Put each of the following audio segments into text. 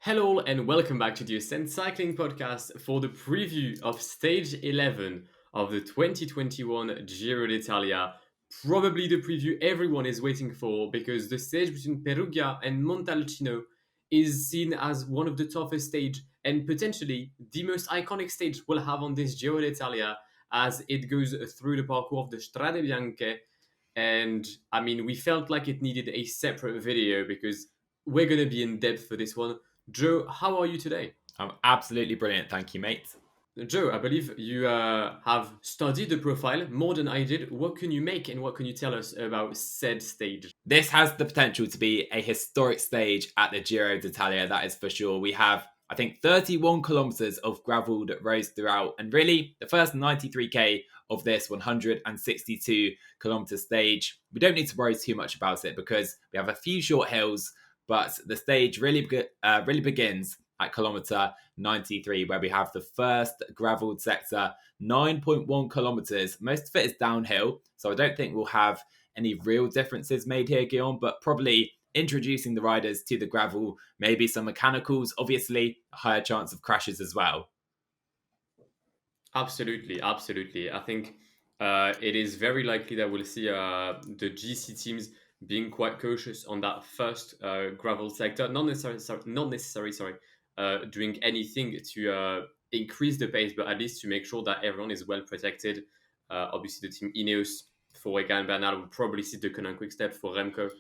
Hello and welcome back to the Ascent Cycling Podcast for the preview of stage 11 of the 2021 Giro d'Italia. Probably the preview everyone is waiting for because the stage between Perugia and Montalcino is seen as one of the toughest stage and potentially the most iconic stage we'll have on this Giro d'Italia as it goes through the parcours of the Strade Bianche. And I mean, we felt like it needed a separate video because we're going to be in depth for this one. Joe, how are you today? I'm absolutely brilliant, thank you, mate. Joe, I believe you have studied the profile more than I did. What can you make and what can you tell us about said stage? This has the potential to be a historic stage at the Giro d'Italia, that is for sure. We have, I think, 31 kilometres of gravelled roads throughout, and really the first 93k of this 162 kilometre stage. We don't need to worry too much about it because we have a few short hills, but the stage really begins at kilometre 93, where we have the first gravelled sector, 9.1 kilometres. Most of it is downhill, so I don't think we'll have any real differences made here, Guillaume, but probably introducing the riders to the gravel, maybe some mechanicals, obviously a higher chance of crashes as well. Absolutely, absolutely. I think it is very likely that we'll see the GC teams being quite cautious on that first gravel sector. Not necessarily, doing anything to increase the pace, but at least to make sure that everyone is well protected. Obviously, the team Ineos for Egan Bernal will probably see the Conan quick step for Remco,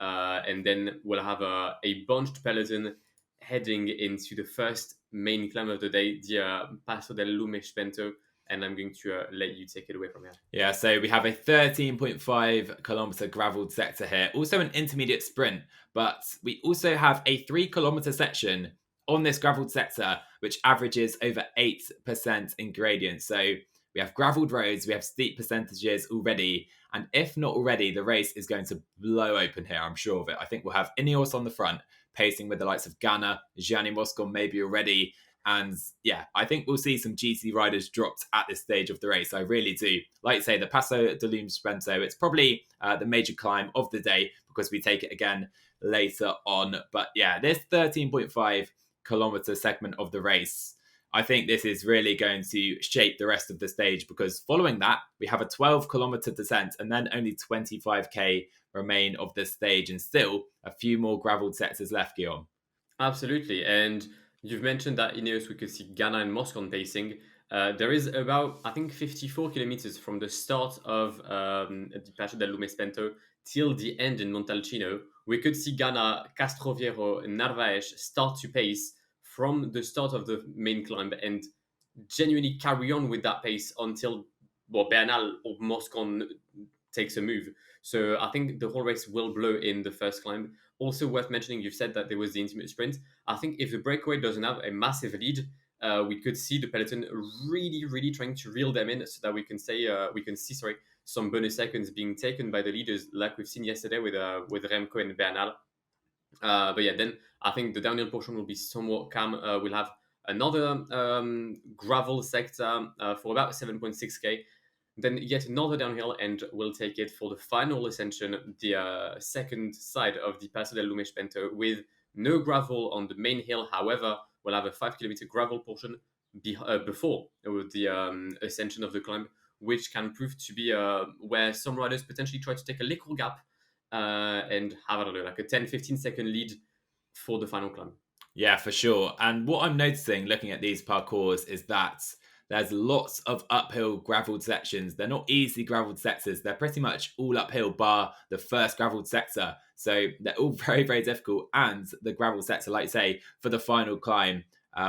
and then we'll have a bunched peloton heading into the first main climb of the day, the Passo del Lume Spento, and I'm going to let you take it away from here. Yeah, so we have a 13.5 kilometre gravelled sector here, also an intermediate sprint, but we also have a 3 kilometre section on this gravelled sector, which averages over 8% in gradient. So we have gravelled roads, we have steep percentages already, and if not already, the race is going to blow open here, I'm sure of it. I think we'll have Ineos on the front, pacing with the likes of Ghana, Gianni Moscon maybe already, and yeah, I think we'll see some GC riders dropped at this stage of the race. I really do. Like you say, the Passo de Lume Spento, it's probably the major climb of the day because we take it again later on. But yeah, this 13.5 kilometer segment of the race, I think this is really going to shape the rest of the stage because following that, we have a 12 kilometer descent and then only 25k remain of this stage and still a few more gravelled sectors left, Guillaume. Absolutely. And you've mentioned that Ineos, we could see Ghana and Moscon pacing. There is about, I think, 54 kilometers from the start of the Passo del Lume Spento till the end in Montalcino. We could see Ghana, Castroviejo, and Narvaez start to pace from the start of the main climb and genuinely carry on with that pace until Bernal or Moscon takes a move. So I think the whole race will blow in the first climb. Also worth mentioning, you've said that there was the intimate sprint. I think if the breakaway doesn't have a massive lead, we could see the peloton really trying to reel them in, so that we can see some bonus seconds being taken by the leaders, like we've seen yesterday with Remco and Bernal. But yeah, then I think the downhill portion will be somewhat calm. We'll have another gravel sector for about 7.6k, then yet another downhill, and we'll take it for the final ascension, the second side of the Passo del Lume Spento, with no gravel on the main hill. However, we'll have a 5 kilometer gravel portion before the ascension of the climb, which can prove to be where some riders potentially try to take a little gap and have, I don't know, like a 10-15 second lead for the final climb. Yeah, for sure. And what I'm noticing looking at these parcours is that there's lots of uphill gravelled sections. They're not easy gravelled sectors. They're pretty much all uphill bar the first gravelled sector. So they're all very difficult. And the gravel sector, like you say, for the final climb,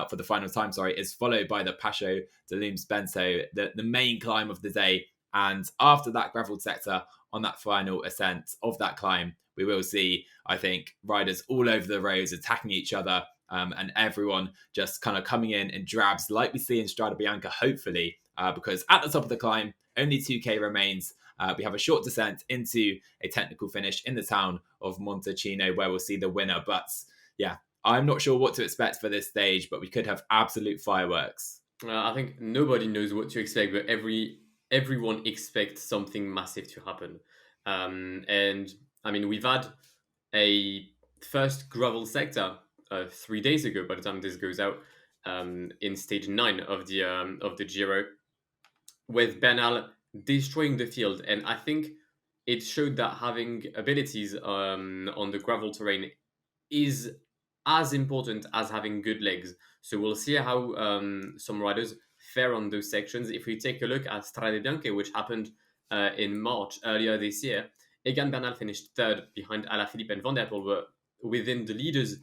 for the final time, is followed by the Passo de Lume Spento, the main climb of the day. And after that gravelled sector, on that final ascent of that climb, we will see, I think, riders all over the roads attacking each other, and everyone just kind of coming in drabs like we see in Strada Bianca, hopefully, because at the top of the climb, only 2k remains. We have a short descent into a technical finish in the town of Montalcino where we'll see the winner. But yeah, I'm not sure what to expect for this stage, but we could have absolute fireworks. I think nobody knows what to expect, but everyone expects something massive to happen. And I mean, we've had a first gravel sector 3 days ago by the time this goes out, in stage 9 of the Giro, with Bernal destroying the field. And I think it showed that having abilities on the gravel terrain is as important as having good legs. So we'll see how some riders fare on those sections. If we take a look at Strade Bianche, which happened in March earlier this year, Egan Bernal finished third behind Alaphilippe and Van der Poel. But within the leaders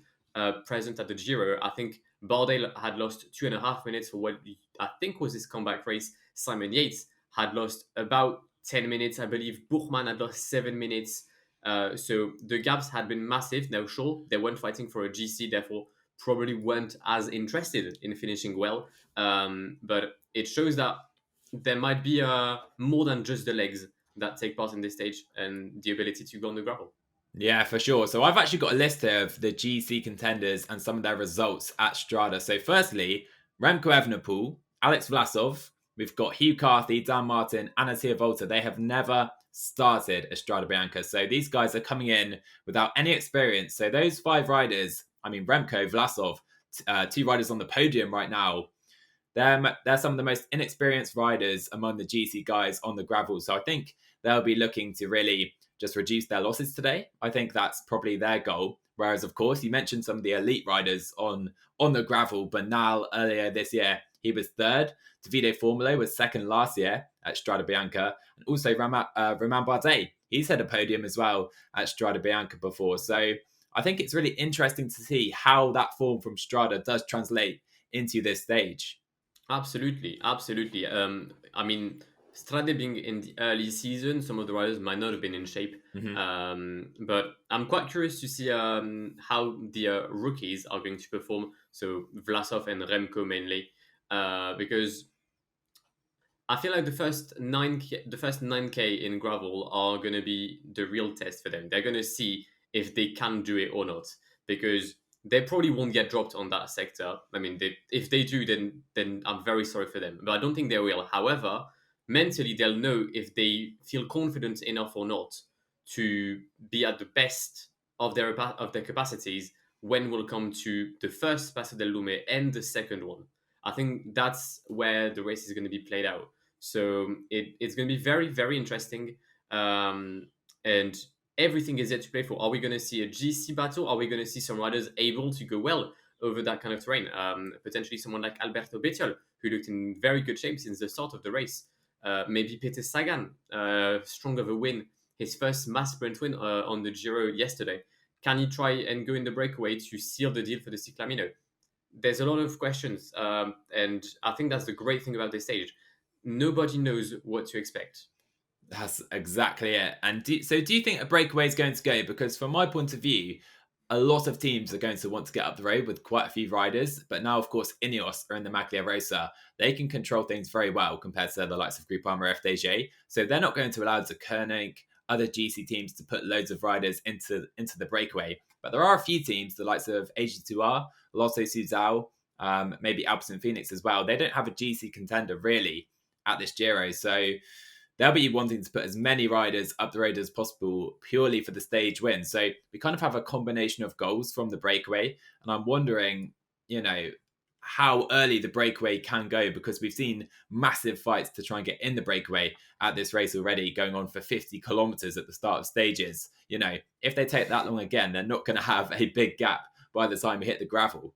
present at the Giro, I think Bardet had lost 2.5 minutes for what I think was his comeback race. Simon Yates had lost about 10 minutes. I believe Buchmann had lost 7 minutes. So the gaps had been massive. Now, sure, they weren't fighting for a GC, therefore probably weren't as interested in finishing well. But it shows that there might be more than just the legs that take part in this stage and the ability to go on the gravel. Yeah, for sure. So I've actually got a list here of the GC contenders and some of their results at Strada. So firstly, Remco Evenepoel, Alex Vlasov, we've got Hugh Carthy, Dan Martin, and Attila Volta. They have never started a Strada Bianca. So these guys are coming in without any experience. So those 5 riders, I mean, Remco, Vlasov, 2 riders on the podium right now. They're some of the most inexperienced riders among the GC guys on the gravel. So I think they'll be looking to really just reduce their losses today. I think that's probably their goal. Whereas, of course, you mentioned some of the elite riders on the gravel. Bernal earlier this year, he was third. Davide Formolo was second last year at Strada Bianca. And also Romain Bardet, he's had a podium as well at Strada Bianca before. So I think it's really interesting to see how that form from Strada does translate into this stage. Absolutely, absolutely. I mean, Strade being in the early season, some of the riders might not have been in shape. But I'm quite curious to see how the rookies are going to perform. So Vlasov and Remco mainly, because I feel like the first 9K in gravel are going to be the real test for them. They're going to see if they can do it or not, because they probably won't get dropped on that sector. I mean, if they do, then I'm very sorry for them, but I don't think they will. However, mentally, they'll know if they feel confident enough or not to be at the best of their capacities when we'll come to the first Passo del Lume and the second one. I think that's where the race is going to be played out. So it's going to be very, very interesting. And everything is yet to play for. Are we going to see a GC battle? Are we going to see some riders able to go well over that kind of terrain? Potentially someone like Alberto Bettiol, who looked in very good shape since the start of the race. Maybe Peter Sagan, strong of a win, his first mass sprint win on the Giro yesterday. Can he try and go in the breakaway to seal the deal for the Ciclamino? There's a lot of questions, and I think that's the great thing about this stage. Nobody knows what to expect. That's exactly it. And do you think a breakaway is going to go? Because from my point of view, a lot of teams are going to want to get up the road with quite a few riders. But now, of course, Ineos are in the Maglia Rosa. They can control things very well compared to the likes of Groupama FDJ. So they're not going to allow the Koenig, other GC teams to put loads of riders into the breakaway. But there are a few teams, the likes of AG2R, Lotto Suzal, maybe Alpecin Phoenix as well. They don't have a GC contender really at this Giro. So they'll be wanting to put as many riders up the road as possible purely for the stage win. So we kind of have a combination of goals from the breakaway. And I'm wondering, how early the breakaway can go, because we've seen massive fights to try and get in the breakaway at this race already, going on for 50 kilometers at the start of stages. If they take that long again, they're not going to have a big gap by the time we hit the gravel.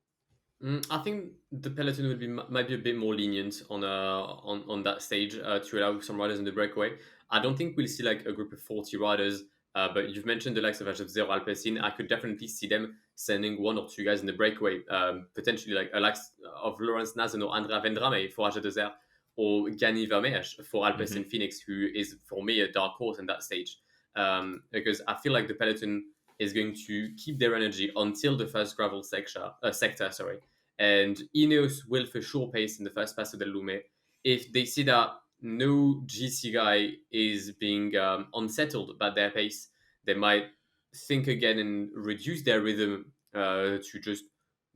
I think the peloton might be a bit more lenient on that stage to allow some riders in the breakaway. I don't think we'll see like a group of 40 riders, but you've mentioned the likes of Zero Alpecin. I could definitely see them sending 1 or 2 guys in the breakaway, potentially like a likes of Lawrence Nazen or Andrea Vendrame for AG2R, or Gianni Vermeersch for Alpecin Phoenix, who is for me a dark horse in that stage, because I feel like the peloton is going to keep their energy until the first gravel sector, and Ineos will for sure pace in the first Passo del Lume. If they see that no GC guy is being unsettled by their pace, they might think again and reduce their rhythm to just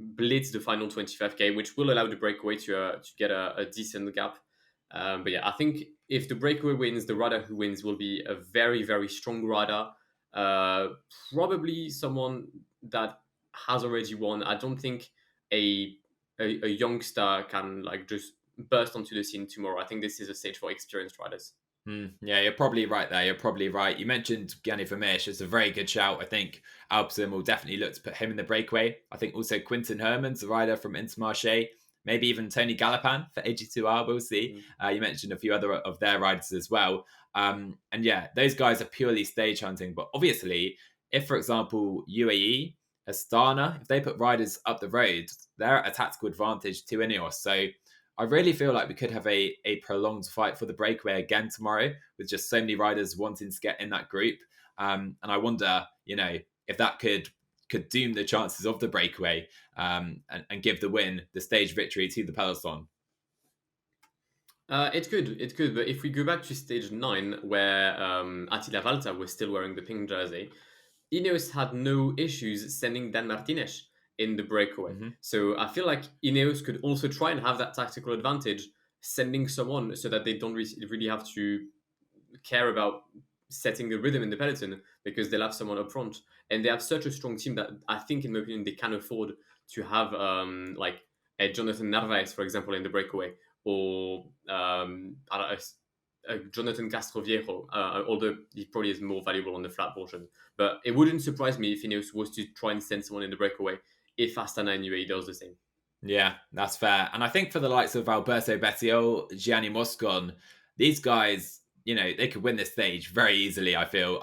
blitz the final 25k, which will allow the breakaway to get a decent gap. But yeah, I think if the breakaway wins, the rider who wins will be a very, very strong rider. Probably someone that has already won. I don't think a a youngster can like just burst onto the scene tomorrow. I think this is a stage for experienced riders. Yeah, you're probably right there. You're probably right. You mentioned Gianni Vermeersch. It's a very good shout. I think Alpecin will definitely look to put him in the breakaway. I think also Quinton Herman's a rider from Intermarché. Maybe even Tony Gallopin for AG2R. We'll see. Mm. You mentioned a few other of their riders as well. And yeah, those guys are purely stage hunting. But obviously, if, for example, UAE, Astana, if they put riders up the road, they're at a tactical advantage to Ineos. So I really feel like we could have a prolonged fight for the breakaway again tomorrow with just so many riders wanting to get in that group. And I wonder, if that could doom the chances of the breakaway and give the win, the stage victory to the peloton. It could. But if we go back to stage 9, where Attila Valter was still wearing the pink jersey, Ineos had no issues sending Dan Martinez in the breakaway. Mm-hmm. So I feel like Ineos could also try and have that tactical advantage, sending someone so that they don't really have to care about setting the rhythm in the peloton because they'll have someone up front. And they have such a strong team that I think, in my opinion, they can afford to have like a Jonathan Narvaez, for example, in the breakaway, or I don't know, Jonathan Castroviejo, although he probably is more valuable on the flat portion. But it wouldn't surprise me if Ineos was to try and send someone in the breakaway if Astana and UAE does the same. Yeah, that's fair. And I think for the likes of Alberto Bettiol, Gianni Moscon, these guys, they could win this stage very easily. I feel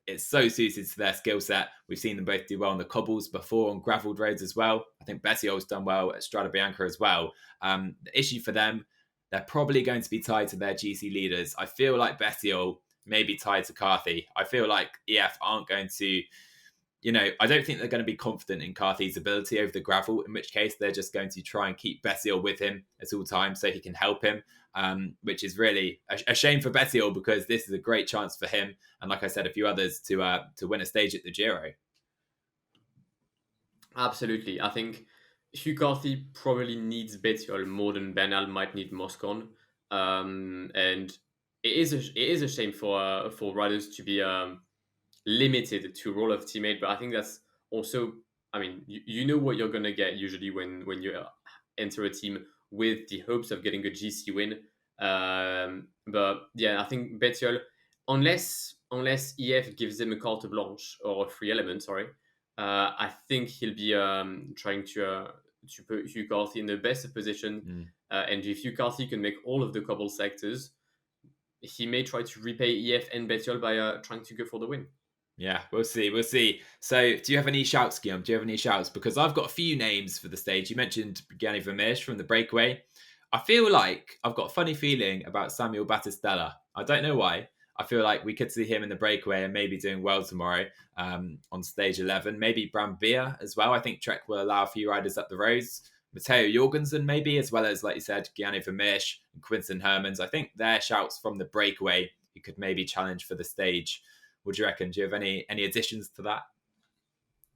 it's so suited to their skill set. We've seen them both do well on the cobbles before, on gravelled roads as well. I think Bettiol's done well at Strada Bianca as well. The issue for them, they're probably going to be tied to their GC leaders. I feel like Bettiol may be tied to Carthy. I feel like EF aren't going to, I don't think they're going to be confident in Carthy's ability over the gravel, in which case they're just going to try and keep Bettiol with him at all times so he can help him, which is really a shame for Bettiol because this is a great chance for him. And like I said, a few others to win a stage at the Giro. Absolutely. I think Hugh Carthy probably needs Bettiol more than Bernal might need Moscon. And it is a shame for riders to be limited to role of teammate, but I think that's also, I mean, you know what you're gonna get usually when you enter a team with the hopes of getting a GC win. But yeah, I think Bettiol, unless EF gives him a carte blanche or a free element, sorry, I think he'll be trying to put Hugh Carthy in the best position. And if Hugh Carthy can make all of the cobble sectors, he may try to repay EF and Bettiol by trying to go for the win. Yeah, we'll see. We'll see. So, do you have any shouts, Guillaume? Do you have any shouts? Because I've got a few names for the stage. You mentioned Gianni Vermeersch from the breakaway. I feel like I've got a funny feeling about Samuel Battistella. I don't know why. I feel like we could see him in the breakaway and maybe doing well tomorrow on stage 11. Maybe Brambilla as well. I think Trek will allow a few riders up the roads. Matteo Jorgensen maybe, as well as, like you said, Gianni Vermeersch and Quinton Hermans. I think they're shouts from the breakaway who could maybe challenge for the stage. What do you reckon? Do you have any additions to that?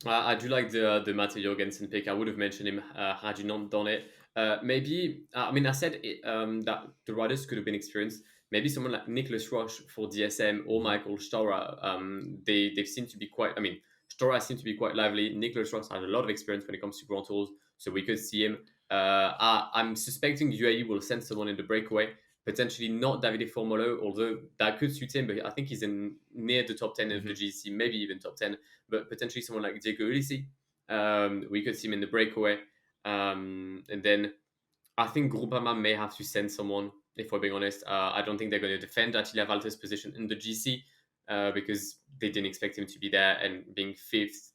I do like the Matteo Jorgensen pick. I would have mentioned him had you not done it. Maybe I mean I said that the riders could have been experienced. Maybe someone like Nicholas Roche for DSM or Michael Storer. They seem to be quite. I mean, Storer seems to be quite lively. Nicholas Roche has a lot of experience when it comes to Grand Tours, so we could see him. I'm suspecting UAE will send someone in the breakaway. Potentially not Davide Formolo, although that could suit him, but I think he's in near the top 10 of the GC, maybe even top 10. But potentially someone like Diego Ulissi, we could see him in the breakaway. And then I think Groupama may have to send someone, if we're being honest. I don't think they're going to defend Attila Valter's position in the GC because they didn't expect him to be there. And being fifth,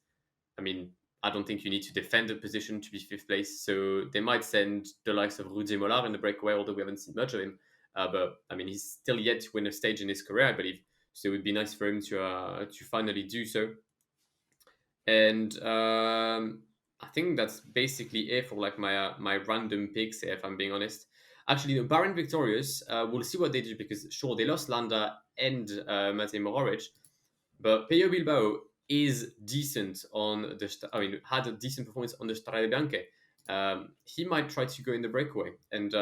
I mean, I don't think you need to defend the position to be fifth place. So they might send the likes of Rudy Mollard in the breakaway, although we haven't seen much of him. But I mean, he's still yet to win a stage in his career, I believe. So it would be nice for him to finally do so. And I think that's basically it for like my random picks, if I'm being honest. Actually, the Baron Victorious, we'll see what they do because sure they lost Landa and Matej Mohoric, but Peyo Bilbao is decent on the. I mean, had a decent performance on the Strade Bianche. He might try to go in the breakaway, and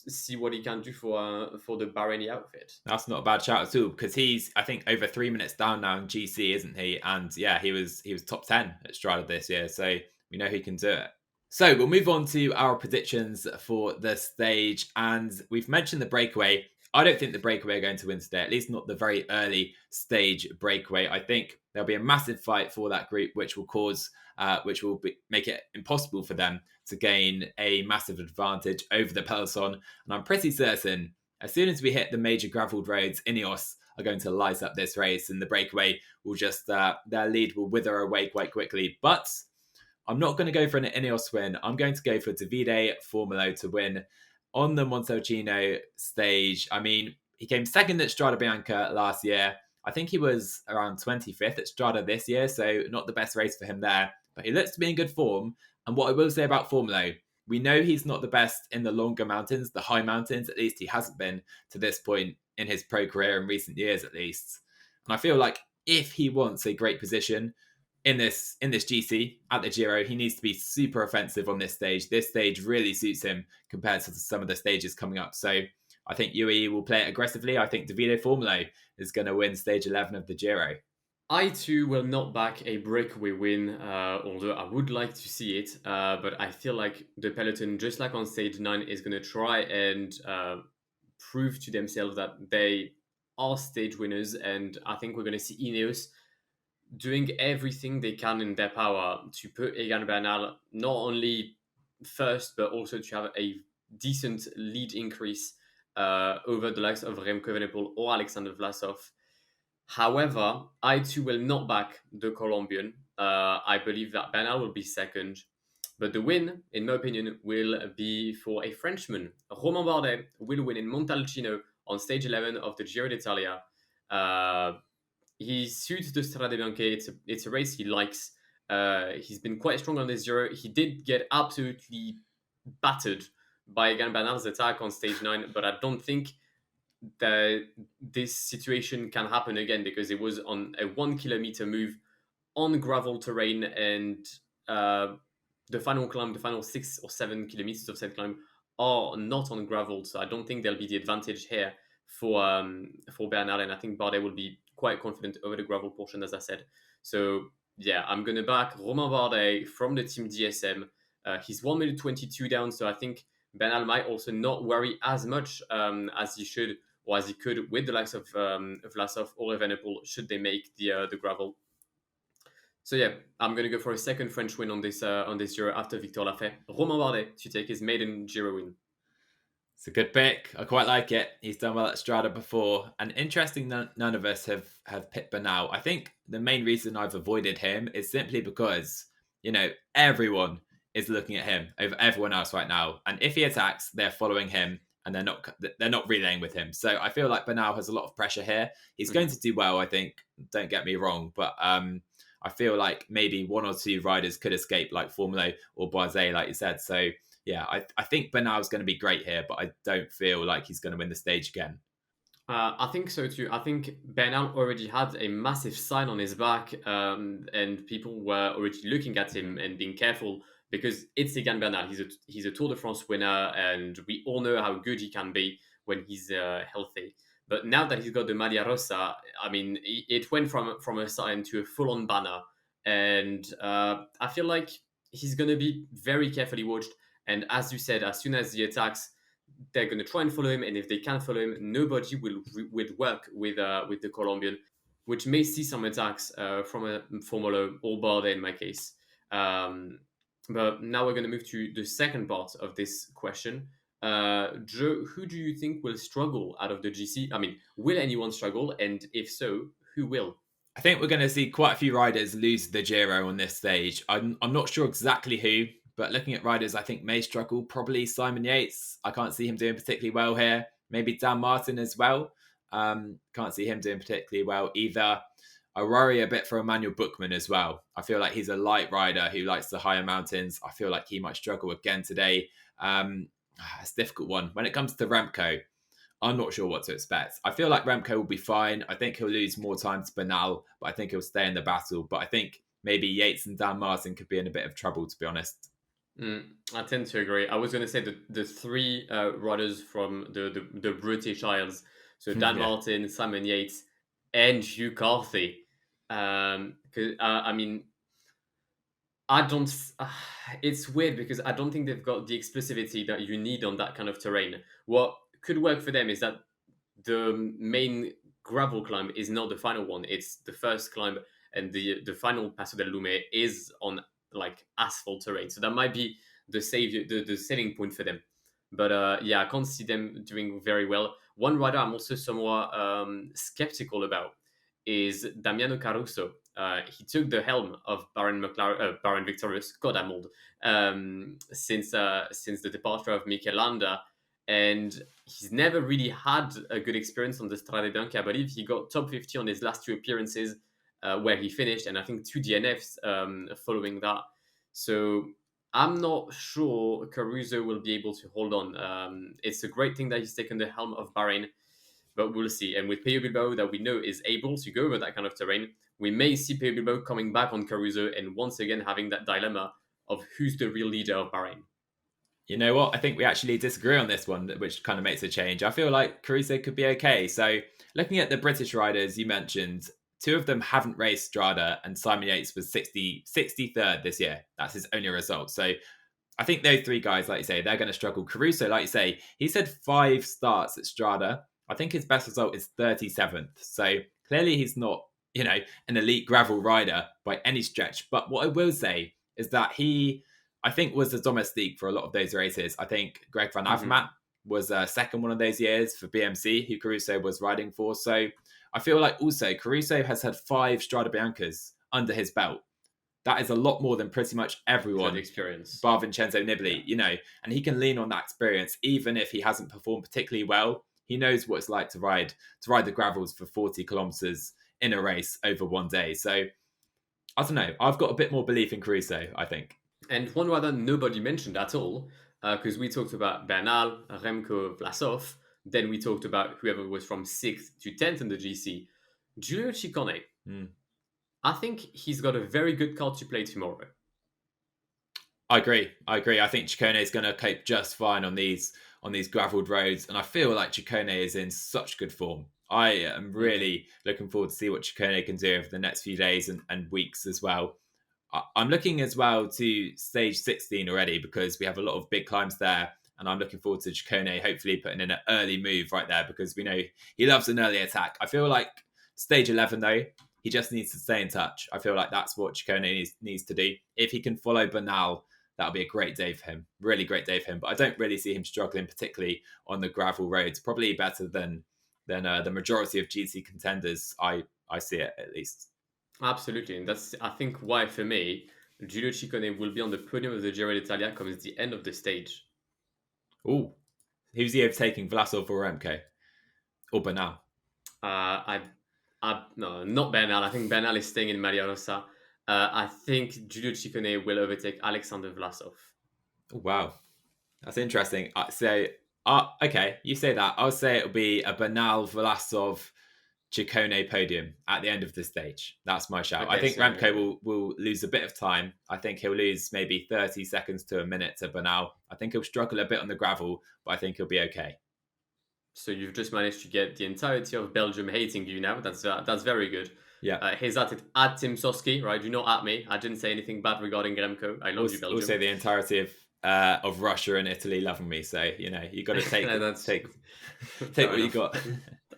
see what he can do for the Bahraini outfit. That's not a bad shout at all because he's, I think, over 3 minutes down now in GC, isn't he? And yeah, he was top 10 at Strada this year, so we know he can do it. So we'll move on to our predictions for the stage, and we've mentioned the breakaway. I don't think the breakaway are going to win today, at least not the very early stage breakaway. I think there'll be a massive fight for that group, which will make it impossible for them to gain a massive advantage over the peloton. And I'm pretty certain as soon as we hit the major gravelled roads, Ineos are going to light up this race, and the breakaway will just their lead will wither away quite quickly. But I'm not going to go for an Ineos win. I'm going to go for Davide Formolo to win on the Montalcino stage. I mean, he came second at Strada Bianca last year. I think he was around 25th at Strada this year, so not the best race for him there. But he looks to be in good form. And what I will say about Formolo, we know he's not the best in the longer mountains, the high mountains. At least he hasn't been to this point in his pro career in recent years, at least. And I feel like if he wants a great position in this GC at the Giro, he needs to be super offensive on this stage. This stage really suits him compared to some of the stages coming up. So I think UAE will play it aggressively. I think Davide Formolo is going to win stage 11 of the Giro. I too will not back a breakaway win, although I would like to see it. But I feel like the peloton, just like on stage 9, is going to try and prove to themselves that they are stage winners. And I think we're going to see Ineos doing everything they can in their power to put Egan Bernal not only first, but also to have a decent lead increase over the likes of Remco Evenepoel or Alexander Vlasov. However, I too will not back the Colombian. I believe that Bernal will be second. But the win, in my opinion, will be for a Frenchman. Romain Bardet will win in Montalcino on stage 11 of the Giro d'Italia. He suits the Strade Bianche. It's a race he likes. He's been quite strong on this Giro. He did get absolutely battered by Egan Bernal's attack on stage 9, but I don't think that this situation can happen again because it was on a 1 kilometer move on gravel terrain, and the final climb, the final 6 or 7 kilometers of said climb are not on gravel. So I don't think there'll be the advantage here for Bernal, and I think Bardet will be quite confident over the gravel portion, as I said. So yeah, I'm gonna back Romain Bardet from the team DSM. He's 1 minute 22 down, so I think Bernal might also not worry as much as he should or as he could with the likes of Vlasov or Evenepoel should they make the gravel. So yeah, I'm going to go for a second French win on this Giro after Victor Lafay. Romain Bardet to take his maiden Giro win. It's a good pick. I quite like it. He's done well at Strada before. And interesting, none of us have picked Bernal. I think the main reason I've avoided him is simply because, everyone is looking at him over everyone else right now. And if he attacks, they're following him and they're not relaying with him. So I feel like Bernal has a lot of pressure here. He's going to do well, I think. Don't get me wrong. But I feel like maybe one or two riders could escape, like Formolo or Boisé, like you said. So yeah, I think Bernal's going to be great here, but I don't feel like he's going to win the stage again. I think so too. I think Bernal already had a massive sign on his back, and people were already looking at him and being careful because it's Egan Bernal. He's a Tour de France winner, and we all know how good he can be when he's healthy. But now that he's got the Maglia Rosa, I mean, it went from a sign to a full-on banner, and I feel like he's going to be very carefully watched. And as you said, as soon as he attacks, they're going to try and follow him. And if they can't follow him, nobody will work with the Colombian, which may see some attacks from a Formolo or Bardet in my case. But now we're going to move to the second part of this question. Joe, who do you think will struggle out of the GC? I mean, will anyone struggle? And if so, who will? I think we're going to see quite a few riders lose the Giro on this stage. I'm not sure exactly who, but looking at riders I think may struggle, probably Simon Yates. I can't see him doing particularly well here. Maybe Dan Martin as well. Can't see him doing particularly well either. I worry a bit for Emmanuel Buchmann as well. I feel like he's a light rider who likes the higher mountains. I feel like he might struggle again today. It's a difficult one. When it comes to Remco, I'm not sure what to expect. I feel like Remco will be fine. I think he'll lose more time to Bernal, but I think he'll stay in the battle. But I think maybe Yates and Dan Martin could be in a bit of trouble, to be honest. I tend to agree. I was going to say the three riders from the British Isles, so Dan Yeah. Martin, Simon Yates, and Hugh Carthy. 'Cause, I mean, I don't. It's weird because I don't think they've got the explosivity that you need on that kind of terrain. What could work for them is that the main gravel climb is not the final one. It's the first climb, and the final Passo del Lume is on like asphalt terrain. So that might be the selling point for them. But yeah, I can't see them doing very well. One rider I'm also somewhat skeptical about is Damiano Carroso. He took the helm of Baron Victorious. God, I'm old. Since the departure of Mikel Landa, and he's never really had a good experience on the Strade Bianche. I believe he got top 50 on his last two appearances, where he finished, and I think two DNFs following that. So I'm not sure Caruso will be able to hold on. It's a great thing that he's taken the helm of Bahrain, but we'll see. And with Pello Bilbao, that we know is able to go over that kind of terrain, we may see Pello Bilbao coming back on Caruso and once again having that dilemma of who's the real leader of Bahrain. You know what? I think we actually disagree on this one, which kind of makes a change. I feel like Caruso could be okay. So, looking at the British riders you mentioned, two of them haven't raced Strada, and Simon Yates was 63rd this year. That's his only result. So, I think those three guys, like you say, they're going to struggle. Caruso, like you say, he said 5 starts at Strada. I think his best result is 37th. So, clearly he's not, an elite gravel rider by any stretch. But what I will say is that I think, was the domestique for a lot of those races. I think Greg Van Avermaet was second one of those years for BMC, who Caruso was riding for. So I feel like also Caruso has had 5 Strada Biancas under his belt. That is a lot more than pretty much everyone, Experience, bar Vincenzo Nibali, and he can lean on that experience, even if he hasn't performed particularly well. He knows what it's like to ride the gravels for 40 kilometers in a race over one day. So I don't know. I've got a bit more belief in Caruso, I think. And one rider nobody mentioned at all, because we talked about Bernal, Remco, Vlasov. Then we talked about whoever was from 6th to 10th in the GC. Giulio Ciccone. I think he's got a very good card to play tomorrow. I agree. I think Ciccone is going to cope just fine on these gravelled roads, and I feel like Ciccone is in such good form. I am really looking forward to see what Ciccone can do over the next few days and weeks as well. I'm looking as well to stage 16 already, because we have a lot of big climbs there, and I'm looking forward to Ciccone hopefully putting in an early move right there, because we know he loves an early attack. I feel like stage 11 though, he just needs to stay in touch. I feel like that's what Ciccone needs to do. If he can follow Bernal, that'll be a great day for him. Really great day for him. But I don't really see him struggling, particularly on the gravel roads. Probably better than the majority of GC contenders. I see it, at least. Absolutely, and that's, I think, why for me Giulio Ciccone will be on the podium of the Giro d'Italia comes the end of the stage. Oh, who's he overtaking, Vlasov or Remco or Bernal? No, not Bernal. I think Bernal is staying in Maglia Rosa. I think Giulio Ciccone will overtake Alexander Vlasov. Oh, wow, that's interesting. Okay, you say that. I'll say it'll be a Bernal, Vlasov, Ciccone podium at the end of the stage. That's my shout. Okay, I think so Remco will lose a bit of time. I think he'll lose maybe 30 seconds to a minute to Bernal. I think he'll struggle a bit on the gravel, but I think he'll be okay. So you've just managed to get the entirety of Belgium hating you now. That's very good. Yeah. He's at Tim Soski, right? Do not at me. I didn't say anything bad regarding Remco. I love you, Belgium. Also, the entirety of Russia and Italy loving me. So you got to take what you got.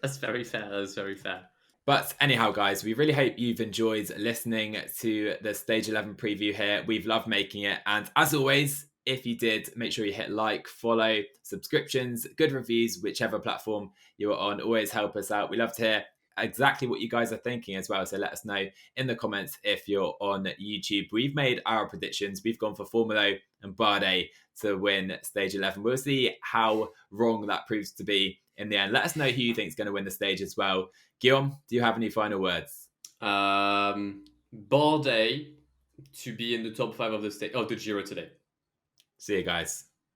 That's very fair. That's very fair. But anyhow, guys, we really hope you've enjoyed listening to the Stage 11 preview here. We've loved making it. And as always, if you did, make sure you hit like, follow, subscriptions, good reviews, whichever platform you're on. Always help us out. We love to hear exactly what you guys are thinking as well. So let us know in the comments if you're on YouTube. We've made our predictions. We've gone for Formolo and Bardet to win Stage 11. We'll see how wrong that proves to be in the end. Let us know who you think is going to win the stage as well. Guillaume, do you have any final words? Bardet to be in the top 5 of the Giro today. See you guys.